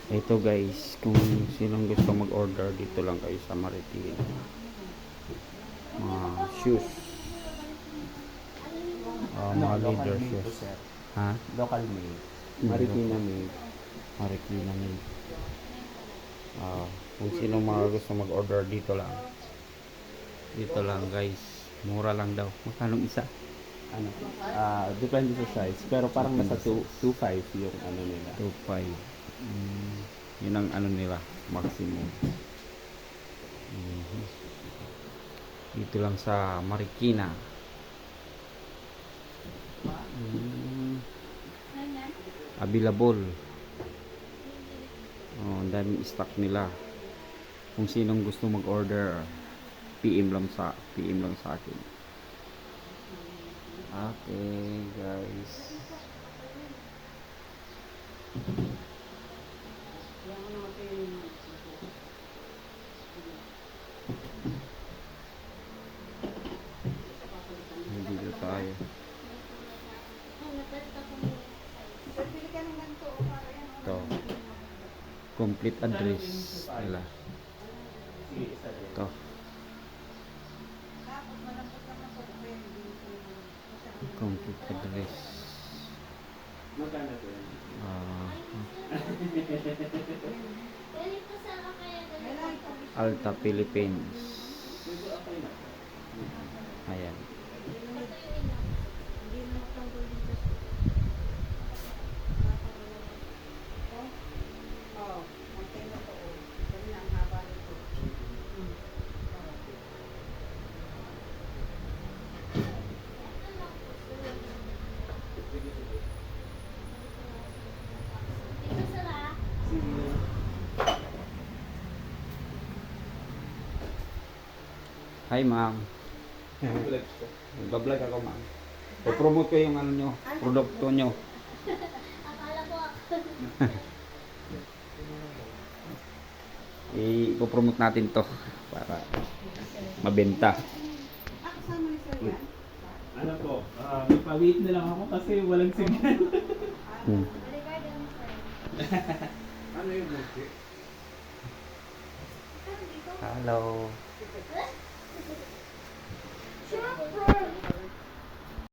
Ito guys, kung sinong gusto mag-order, dito lang kayo sa Marikina. Mga shoes. Mga Local leather made to, shoes. sir. Ha? Local made. Marikina made. Marikina made. Kung sinong mga gusto mag-order, dito lang. Dito lang guys. Mura lang daw. Magkano isa? Ano? Depende sa size. Pero parang nasa Depende 2.5 yung ano nila. 2.5. Yun ang ano nila. Maximum. Dito lang sa Marikina. Available. Ang daming stock nila. Kung sinong gusto mag-order, PM lang sa akin. Okay, guys. Dito tayo. Ito. Complete address nila. Ito. Complete address. Magkano po yan? Alta Philippines. Ayan. Hi ma'am. Nag-vlog ako ma'am. I-promote ko yung ano nyo, produkto nyo. Akala ko I-promote natin to para mabenta. Ano po? May pa-wait na lang ako kasi walang signal. Ano yung multi? Hello. Sure.